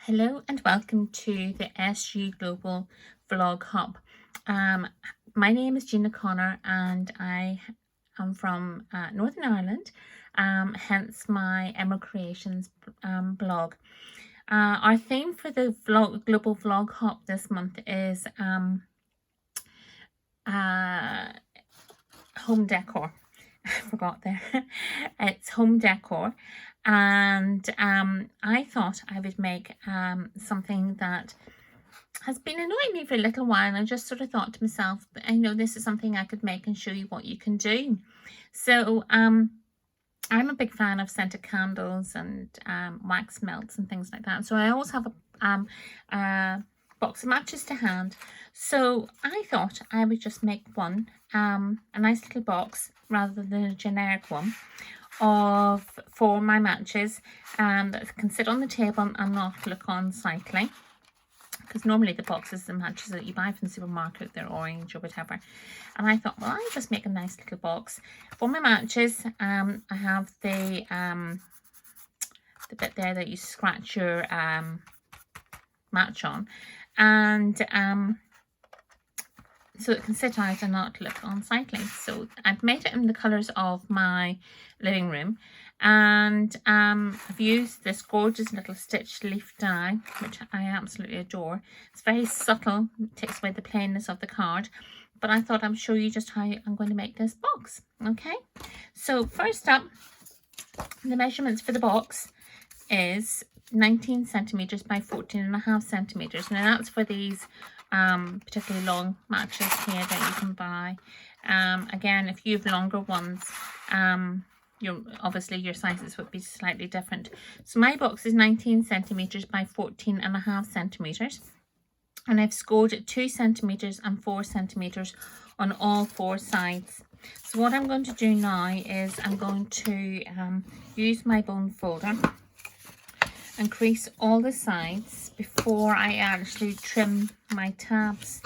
Hello and welcome to the SG Global Vlog Hub. My name is Gina Connor and I am from Northern Ireland, hence my Emerald Creations blog. Our theme for the Global Vlog Hub this month is home decor. I forgot there. It's home decor, and I thought I would make something that has been annoying me for a little while. I just sort of thought to myself, I know this is something I could make and show you what you can do. So I'm a big fan of scented candles and wax melts and things like that. So I always have a box of matches to hand. So I thought I would just make one, a nice little box rather than a generic one, for my matches that can sit on the table and not look unsightly. Because normally the boxes and matches that you buy from the supermarket, they're orange or whatever. And I thought, well, I'll just make a nice little box for my matches. I have the bit there that you scratch your match on, and so it can sit out and not look unsightly. So I've made it in the colours of my living room, and I've used this gorgeous little stitched leaf die, which I absolutely adore. It's very subtle, it takes away the plainness of the card, but I thought I'd show you just how I'm going to make this box. Okay, so first up, the measurements for the box is 19 centimeters by 14.5 centimeters. Now that's for these particularly long matches here that you can buy. Again, if you have longer ones, obviously your sizes would be slightly different. So my box is 19 centimeters by 14.5 centimeters, and I've scored it 2 centimeters and 4 centimeters on all 4 sides. So what I'm going to do now is I'm going to use my bone folder and crease all the sides before I actually trim my tabs,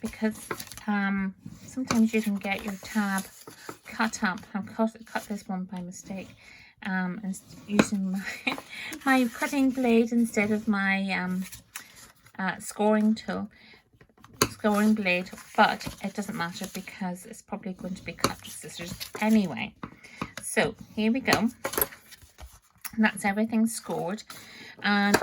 because sometimes you can get your tab cut up. I've cut this one by mistake and using my cutting blade instead of my scoring blade, but it doesn't matter because it's probably going to be cut with scissors anyway. So here we go. That's everything scored. And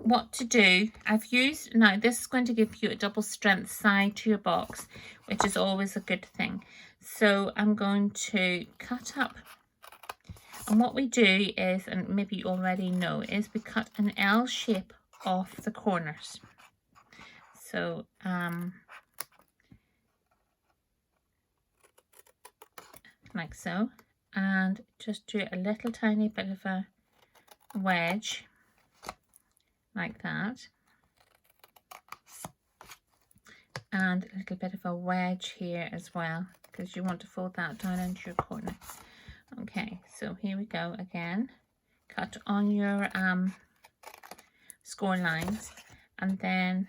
what to do, I've used, now this is going to give you a double strength side to your box, which is always a good thing. So I'm going to cut up, and what we do is, and maybe you already know, is we cut an L shape off the corners. So like so, and just do a little tiny bit of a wedge like that, and a little bit of a wedge here as well, because you want to fold that down into your corner. Okay, so here we go again. Cut on your score lines, and then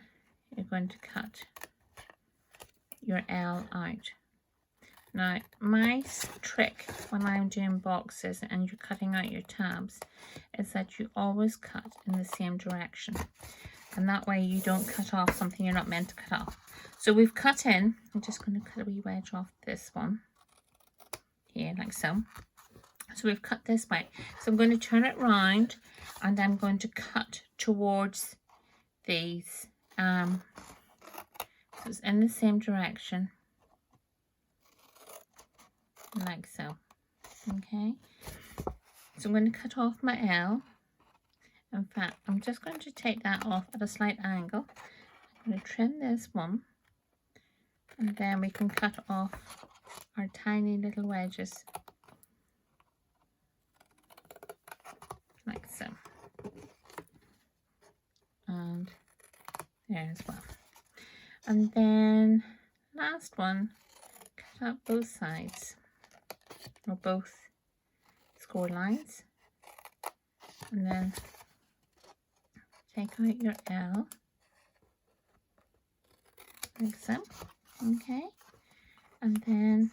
you're going to cut your L out. Now, my trick when I'm doing boxes and you're cutting out your tabs is that you always cut in the same direction, and that way you don't cut off something you're not meant to cut off. So we've cut in, I'm just going to cut a wee wedge off this one here, like so. So we've cut this way. So I'm going to turn it round and I'm going to cut towards these. So it's in the same direction, like so. Okay, so I'm going to cut off my L. In fact, I'm just going to take that off at a slight angle. I'm going to trim this one, and then we can cut off our tiny little wedges like so, and there as well. And then last one, cut up both sides, or both score lines, and then take out your L like so. Okay, and then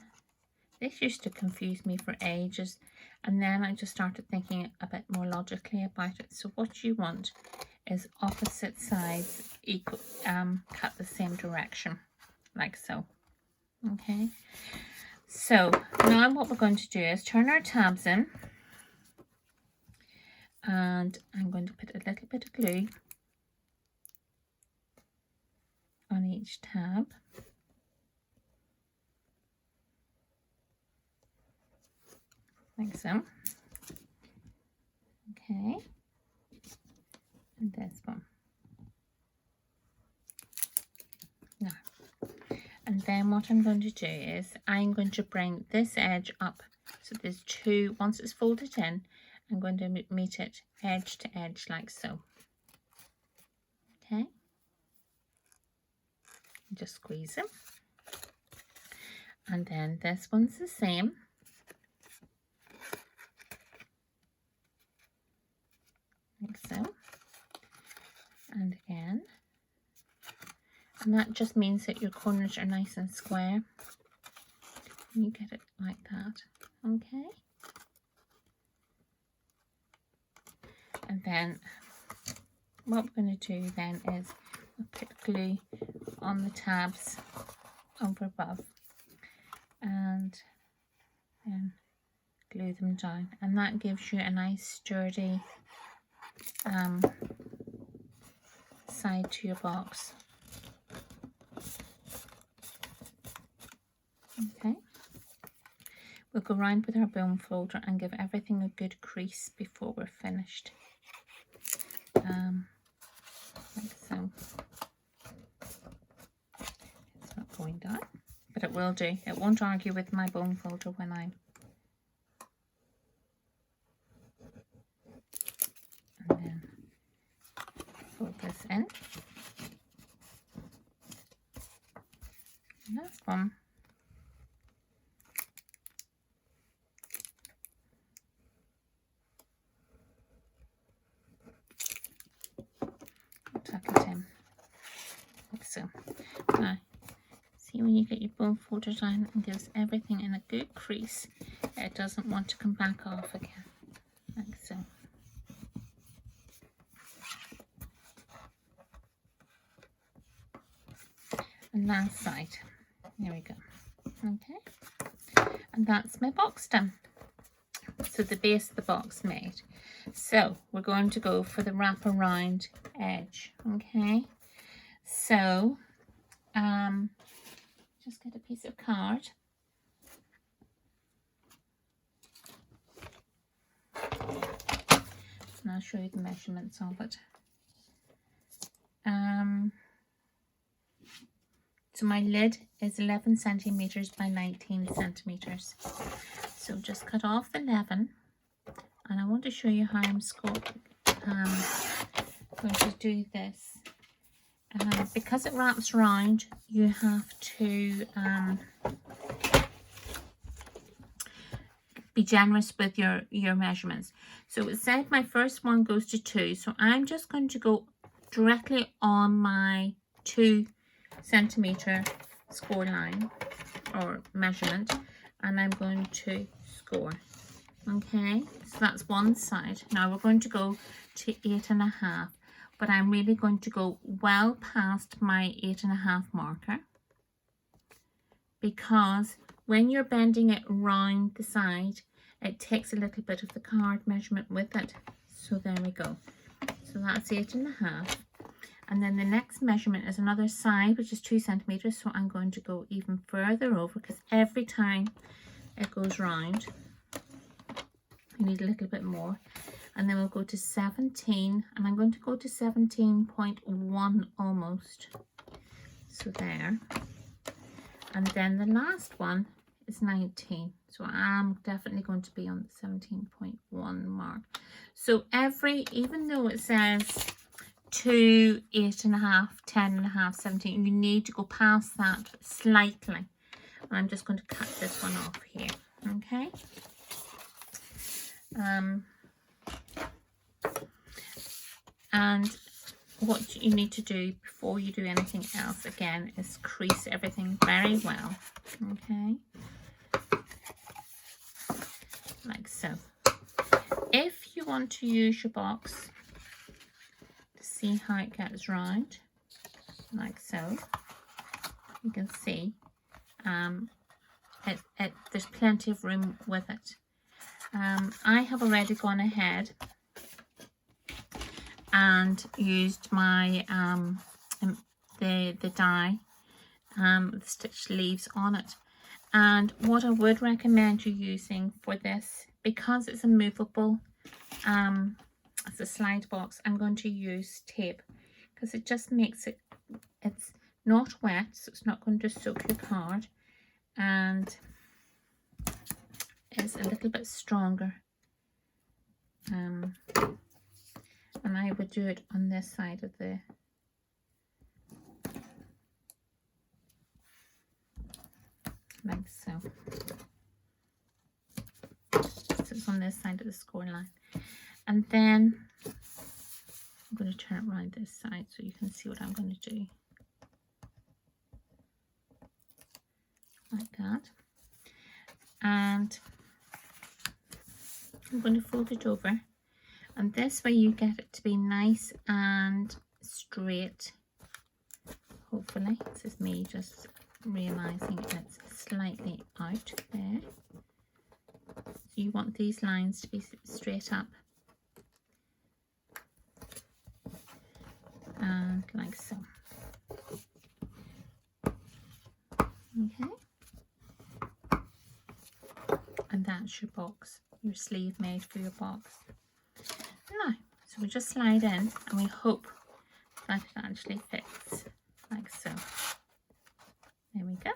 this used to confuse me for ages, and then I just started thinking a bit more logically about it. So what you want is opposite sides equal, cut the same direction, like so. Okay, so now what we're going to do is turn our tabs in, and I'm going to put a little bit of glue on each tab. Like so. Okay, and this one. Now, and then what I'm going to do is I'm going to bring this edge up. So there's two, once it's folded in, I'm going to meet it edge to edge like so. Okay, just squeeze it. And then this one's the same. Like so. And again. And that just means that your corners are nice and square. You get it like that. Okay. And then what we're going to do then is we'll put glue on the tabs over above and then glue them down, and that gives you a nice sturdy side to your box. Okay, we'll go round with our bone folder and give everything a good crease before we're finished. Like so. It's not going down, but it will do. It won't argue with my bone folder when I and then fold this in. And that's one. Tuck it in like so. Now, see when you get your bone folder down and gives everything in a good crease, it doesn't want to come back off again, like so. And last side, there we go. Okay, and that's my box done. So the base of the box made. So we're going to go for the wrap around edge. Okay, so just get a piece of card. And I'll show you the measurements of it. So my lid is 11 centimeters by 19 centimeters. So just cut off 11, and I want to show you how I'm going to do this. Because it wraps round, you have to be generous with your measurements. So it said my first one goes to 2, so I'm just going to go directly on my 2 centimeter score line or measurement, and I'm going to score. Okay, so that's one side. Now we're going to go to 8.5, but I'm really going to go well past my 8.5 marker, because when you're bending it round the side, it takes a little bit of the card measurement with it. So there we go. So that's 8.5. And then the next measurement is another side, which is 2 centimeters. So I'm going to go even further over, because every time it goes round, you need a little bit more. And then we'll go to 17, and I'm going to go to 17.1 almost. So there. And then the last one is 19. So I'm definitely going to be on the 17.1 mark. So even though it says 2, 8.5, 10.5, 17, you need to go past that slightly. I'm just going to cut this one off here. Okay. And what you need to do before you do anything else, again, is crease everything very well. Okay, like so. If you want to use your box to see how it gets round, like so. You can see there's plenty of room with it. I have already gone ahead and used my the die, the stitched leaves on it. And what I would recommend you using for this, because it's a movable, it's a slide box, I'm going to use tape, because it just makes it, it's not wet, so it's not going to soak the card, and it's a little bit stronger. And I would do it on this side of the like so. So it's on this side of the score line. And then I'm going to turn it around this side so you can see what I'm going to do. Like that. And I'm going to fold it over. And this way you get it to be nice and straight. Hopefully. This is me just realizing it's slightly out there. So you want these lines to be straight up. And like so. Okay. And that's your box, your sleeve made for your box. Now, so we just slide in and we hope that it actually fits like so. There we go.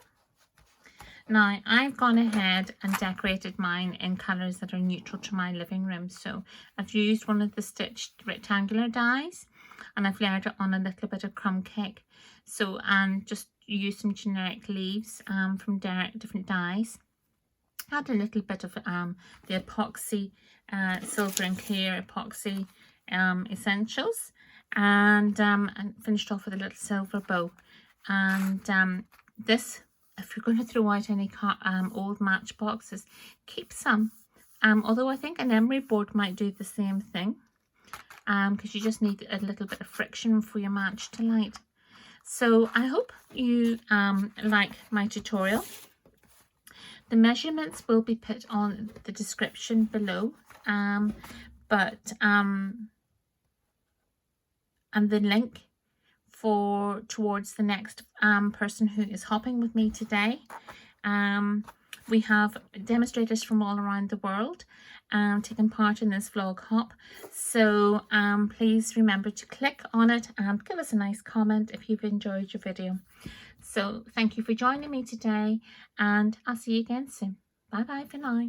Now, I've gone ahead and decorated mine in colours that are neutral to my living room. So I've used one of the stitched rectangular dies and I've layered it on a little bit of crumb cake. So, and just use some generic leaves from different dies. Add a little bit of the epoxy, silver and clear epoxy essentials, and finished off with a little silver bow. And this, if you're going to throw out any old matchboxes, keep some. Although I think an emery board might do the same thing, because you just need a little bit of friction for your match to light. So I hope you like my tutorial. The measurements will be put on the description below, and the link towards the next person who is hopping with me today. We have demonstrators from all around the world taking part in this vlog hop. So please remember to click on it and give us a nice comment if you've enjoyed your video. So thank you for joining me today, and I'll see you again soon. Bye bye for now.